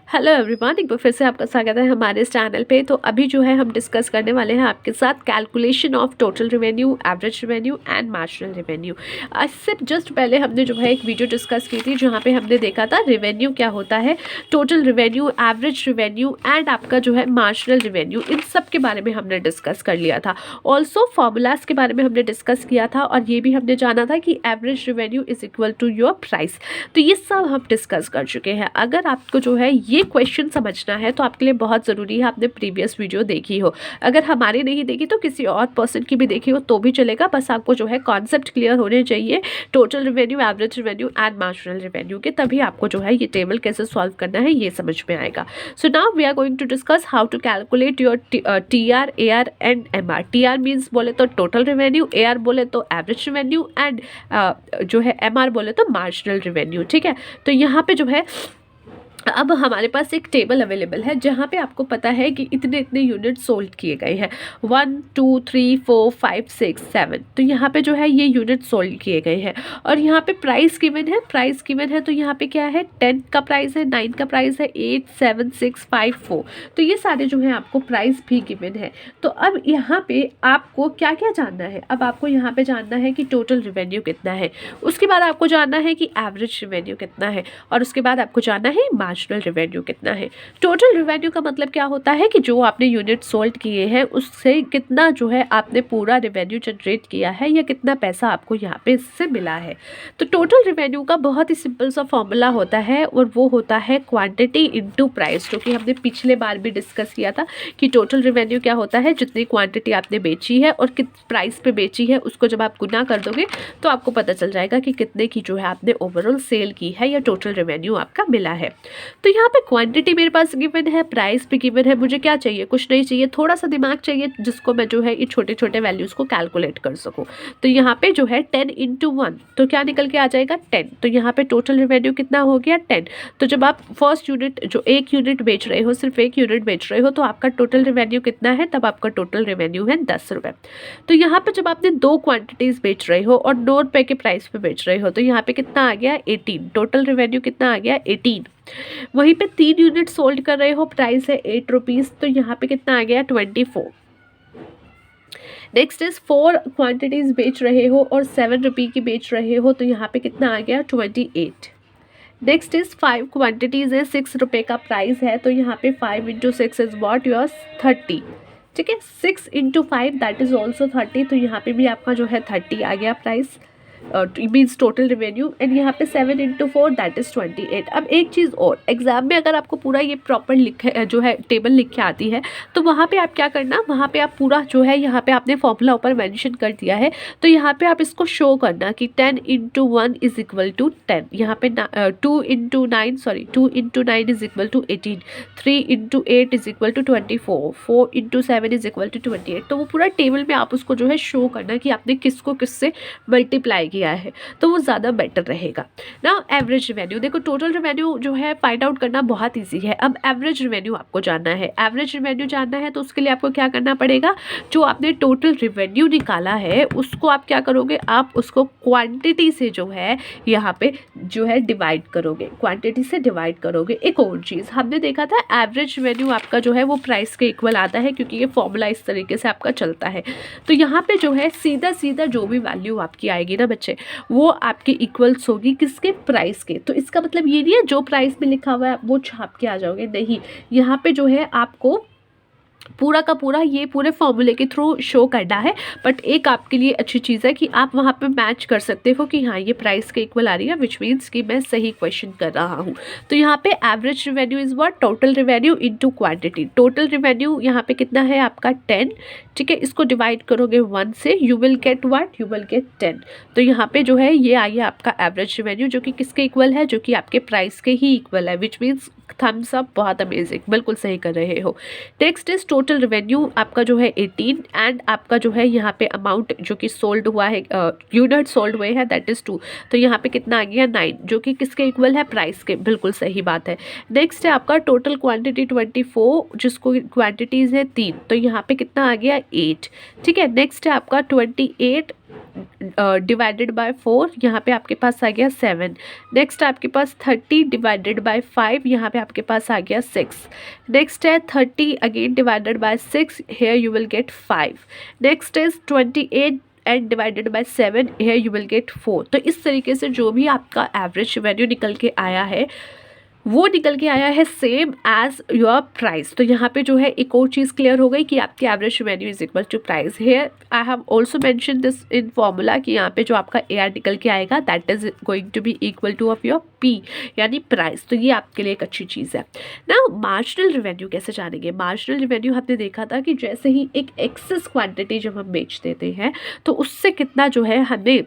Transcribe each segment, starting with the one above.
Hello everyone, एक बार फिर से आपका स्वागत है हमारे इस चैनल पे। तो अभी जो है हम डिस्कस करने वाले हैं आपके साथ calculation of total revenue, average revenue and marginal revenue. इससे जस्ट पहले हमने जो है एक वीडियो डिस्कस की थी जहाँ पे हमने देखा था रेवेन्यू क्या होता है, total revenue, average revenue and आपका जो है मार्जिनल रेवेन्यू, इन सब के बारे में हमने डिस्कस कर लिया था। ऑल्सो फॉर्मूलाज के बारे में हमने डिस्कस किया था और ये भी हमने जाना था कि average revenue is equal to your price. तो ये सब हम डिस्कस कर चुके हैं। अगर आपको जो है ये क्वेश्चन समझना है तो आपके लिए बहुत ज़रूरी है आपने प्रीवियस वीडियो देखी हो। अगर हमारी नहीं देखी तो किसी और पर्सन की भी देखी हो तो भी चलेगा, बस आपको जो है कॉन्सेप्ट क्लियर होने चाहिए total revenue, average revenue and marginal revenue के, तभी आपको जो है ये टेबल कैसे सॉल्व करना है ये समझ में आएगा। So now we are going to discuss how to calculate your TR, AR and MR। TR means बोले तो टोटल रेवेन्यू, AR बोले तो एवरेज रेवेन्यू एंड जो है MR बोले तो मार्जिनल रेवेन्यू। ठीक है, तो यहाँ पे जो है अब हमारे पास एक टेबल अवेलेबल है जहाँ पे आपको पता है कि इतने इतने यूनिट सोल्ड किए गए हैं, 1 2 3 4 5 6 7। तो यहाँ पे जो है ये यूनिट सोल्ड किए गए हैं और यहाँ पे प्राइस गिवन है, प्राइस गिवन है। तो यहाँ पे क्या है, 10 का प्राइस है, 9 का प्राइस है, 8 7 6 5 4। तो ये सारे जो है आपको प्राइस भी गिवन है। तो अब यहाँ पे आपको क्या क्या जानना है, अब आपको यहाँ पे जानना है कि टोटल रेवेन्यू कितना है, उसके बाद आपको जानना है कि एवरेज रेवेन्यू कितना है और उसके बाद आपको जानना है मार्जिनल रेवेन्यू कितना है। टोटल रेवेन्यू का मतलब क्या होता है कि जो आपने यूनिट सोल्ड किए हैं उससे कितना जो है आपने पूरा रेवेन्यू जनरेट किया है या कितना पैसा आपको यहाँ पे इससे मिला है। तो टोटल रेवेन्यू का बहुत ही सिंपल सा फॉर्मूला होता है और वो होता है क्वांटिटी इनटू प्राइस, जो कि हमने पिछले बार भी डिस्कस किया था कि टोटल रेवेन्यू क्या होता है, जितनी क्वांटिटी आपने बेची है और किस प्राइस पे बेची है उसको जब आप गुना कर दोगे तो आपको पता चल जाएगा कि कितने की जो है आपने ओवरऑल सेल की है या टोटल रेवेन्यू आपका मिला है। तो यहाँ पे क्वांटिटी मेरे पास गिवन है, प्राइस भी गिवन है, मुझे क्या चाहिए, कुछ नहीं चाहिए, थोड़ा सा दिमाग चाहिए जिसको मैं जो है ये छोटे छोटे वैल्यूज़ को कैलकुलेट कर सकूँ। तो यहाँ पे जो है 10 × 1 तो क्या निकल के आ जाएगा 10। तो यहाँ पे टोटल रेवेन्यू कितना हो गया 10। तो जब आप फर्स्ट यूनिट जो एक यूनिट बेच रहे हो, सिर्फ एक यूनिट बेच रहे हो, तो आपका टोटल रेवेन्यू कितना है, तब आपका टोटल रेवेन्यू है 10 रुपये। तो यहाँ पे जब आपने 2 क्वांटिटीज़ बेच रहे हो और 9 रुपये के प्राइस पे बेच रहे हो तो यहाँ पे कितना आ गया 18। टोटल रेवेन्यू कितना आ गया 18। वहीं पे 3 यूनिट सोल्ड कर रहे हो, प्राइस है 8 रुपीज़, तो यहाँ पे कितना आ गया 24। नेक्स्ट इज 4 क्वांटिटीज़ बेच रहे हो और 7 रुपये की बेच रहे हो तो यहाँ पे कितना आ गया 28। नेक्स्ट इज 5 क्वांटिटीज़ है, 6 रुपये का प्राइस है, तो यहाँ पे 5 × 6 इज वॉट योर 30। ठीक है, 6 × 5 दैट इज ऑल्सो 30। तो यहाँ पे भी आपका जो है 30 आ गया price, means total revenue. And यहाँ पे 7 × 4 दैट इज़ 28। अब एक चीज़ और, एग्जाम में अगर आपको पूरा ये प्रॉपर लिखे जो है टेबल लिख के आती है तो वहाँ पे आप क्या करना, वहाँ पे आप पूरा जो है यहाँ पे आपने फॉर्मूला ऊपर मेंशन कर दिया है तो यहाँ पे आप इसको शो करना कि 10 × 1 इज इक्वल टू 10, यहाँ पे 2 × 9 sorry 2 × 9 is equal to 18, 3 × 8 is equal to 24, 4 × 7 is equal to 28। तो वो पूरा टेबल में आप उसको जो है शो करना कि आपने किसको किससे मल्टीप्लाई किया है, तो वो ज़्यादा बेटर रहेगा ना। एवरेज रेवेन्यू देखो, टोटल रेवेन्यू जो है फाइंड आउट करना बहुत इजी है। अब एवरेज रेवेन्यू आपको जानना है, एवरेज रेवेन्यू जानना है तो उसके लिए आपको क्या करना पड़ेगा, जो आपने टोटल रेवेन्यू निकाला है उसको आप क्या करोगे, आप उसको क्वांटिटी से जो है यहाँ पे जो है डिवाइड करोगे, क्वांटिटी से डिवाइड करोगे। एक और चीज़ हमने देखा था, एवरेज रेवेन्यू आपका जो है वो प्राइस के इक्वल आता है क्योंकि ये फॉर्मूला इस तरीके से आपका चलता है। तो यहाँ पे जो है सीधा सीधा जो भी वैल्यू आपकी आएगी ना बच्चे, वो आपके इक्वल्स होगी किसके, प्राइस के। तो इसका मतलब ये नहीं है जो प्राइस में लिखा हुआ है वो छाप के आ जाओगे, नहीं, यहाँ पे जो है आपको पूरा का पूरा ये पूरे फॉर्मूले के थ्रू शो करना है। बट एक आपके लिए अच्छी चीज़ है कि आप वहाँ पे मैच कर सकते हो कि हाँ ये प्राइस के इक्वल आ रही है, विच मीन्स कि मैं सही क्वेश्चन कर रहा हूँ। तो यहाँ पे average revenue is what, total revenue into quantity. Total revenue यहाँ पे कितना है आपका 10। ठीक है, इसको डिवाइड करोगे 1 से, you will get what, you will gate 10। तो यहाँ पे जो है ये आई है आपका एवरेज रेवेन्यू, जो कि किसके इक्वल है, जो कि आपके प्राइस के ही इक्वल है, विच मीन्स थम्स अप, बहुत अमेजिंग, बिल्कुल सही कर रहे हो। नेक्स्ट इज टोटल रेवेन्यू आपका जो है 18 एंड आपका जो है यहाँ पे अमाउंट जो कि सोल्ड हुआ है, यूनिट सोल्ड हुए हैं दैट इज़ 2। तो यहाँ पे कितना आ गया 9, जो कि किसके इक्वल है, प्राइस के, बिल्कुल सही बात है। नेक्स्ट है आपका टोटल क्वांटिटी 24, जिसको क्वांटिटीज़ है 3, तो यहाँ पे कितना आ गया 8। ठीक है, नेक्स्ट है आपका 28 डिवाइडेड बाय 4, यहाँ पे आपके पास आ गया 7। नेक्स्ट आपके पास 30 डिवाइडेड बाय 5, यहाँ पे आपके पास आ गया 6। नेक्स्ट है 30 again divided by 6, here you will get 5। Next is 28 and divided by 7, here you will get 4। तो इस तरीके से जो भी आपका एवरेज रेवेन्यू निकल के आया है वो निकल के आया है सेम एज योर प्राइस। तो यहाँ पे जो है एक और चीज़ क्लियर हो गई कि आपकी average revenue is equal to price. Here I have also mention this in formula कि यहाँ पे जो आपका AR निकल के आएगा that is going to be equal to of your P यानी प्राइस। तो ये आपके लिए एक अच्छी चीज़ है ना। मार्जिनल रेवेन्यू कैसे जानेंगे? मार्जिनल रेवेन्यू हमने देखा था कि जैसे ही एक एक्सेस क्वांटिटी जब हम बेच देते हैं तो उससे कितना जो है हमें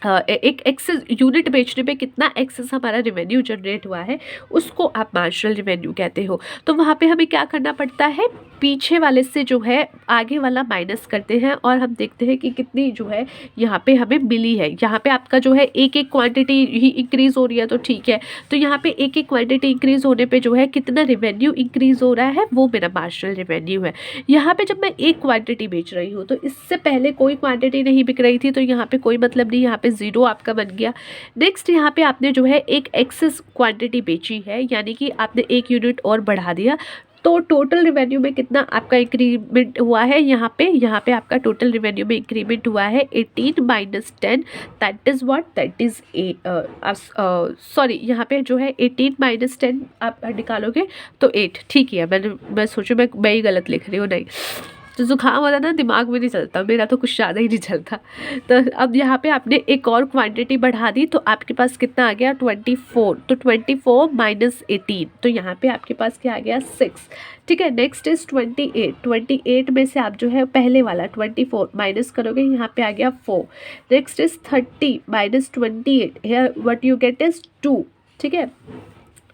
एक एक्सेस यूनिट बेचने पे कितना एक्सेस हमारा रेवेन्यू जनरेट हुआ है उसको आप मार्जिनल रेवेन्यू कहते हो। तो वहाँ पे हमें क्या करना पड़ता है, पीछे वाले से जो है आगे वाला माइनस करते हैं और हम देखते हैं कि कितनी जो है यहाँ पे हमें मिली है। यहाँ पे आपका जो है एक एक क्वांटिटी ही इंक्रीज़ हो रही है तो ठीक है, तो यहाँ पे एक एक क्वांटिटी इंक्रीज़ होने पे जो है कितना रेवेन्यू इंक्रीज़ हो रहा है वो मेरा मार्जिनल रेवेन्यू है। यहाँ पे जब मैं एक क्वांटिटी बेच रही हूँ तो इससे पहले कोई क्वांटिटी नहीं बिक रही थी तो यहाँ पे कोई मतलब नहीं, यहाँ पे 0 आपका बन गया। नेक्स्ट यहाँ पे आपने जो है एक एक्सेस क्वांटिटी बेची है यानी कि आपने एक यूनिट और बढ़ा दिया तो टोटल रेवेन्यू में कितना आपका इंक्रीमेंट हुआ है, यहाँ पे आपका टोटल रेवेन्यू में इंक्रीमेंट हुआ है 18 minus 10 that is what, that is sorry यहाँ पे जो है 18 माइनस 10 आप निकालोगे तो 8। ठीक है, मैं सोचूं मैं ही गलत लिख रही हूँ, नहीं तो जुकाम वाला ना दिमाग में नहीं चलता, मेरा तो कुछ ज़्यादा ही नहीं चलता। तो अब यहाँ पे आपने एक और क्वांटिटी बढ़ा दी तो आपके पास कितना आ गया 24। तो 24 माइनस 18 तो यहाँ पे आपके पास क्या आ गया 6। ठीक है, नेक्स्ट इज 28। 28 में से आप जो है पहले वाला 24 माइनस करोगे, यहाँ पे आ गया 4। Next is 30 minus 28, here what you get is 2। ठीक है,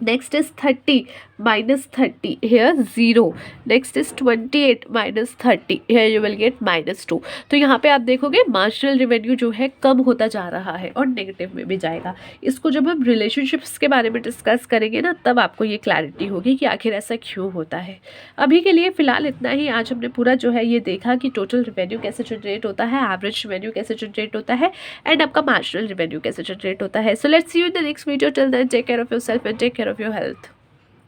next is 30 minus 30, here 0। Next is 28 minus 30, here you will get -2। तो यहाँ पे आप देखोगे मार्जिनल रेवेन्यू जो है कम होता जा रहा है और नेगेटिव में भी जाएगा। इसको जब हम रिलेशनशिप्स के बारे में डिस्कस करेंगे ना तब आपको ये क्लैरिटी होगी कि आखिर ऐसा क्यों होता है। अभी के लिए फ़िलहाल इतना ही। आज हमने पूरा जो है ये देखा कि टोटल रेवेन्यू कैसे जनरेट होता है, एवरेज रेवेन्यू कैसे जनरेट होता है एंड आपका मार्जिनल रेवेन्यू कैसे जनरेट होता है। So let's see you in the next video. Till then take care of yourself and take care of your health.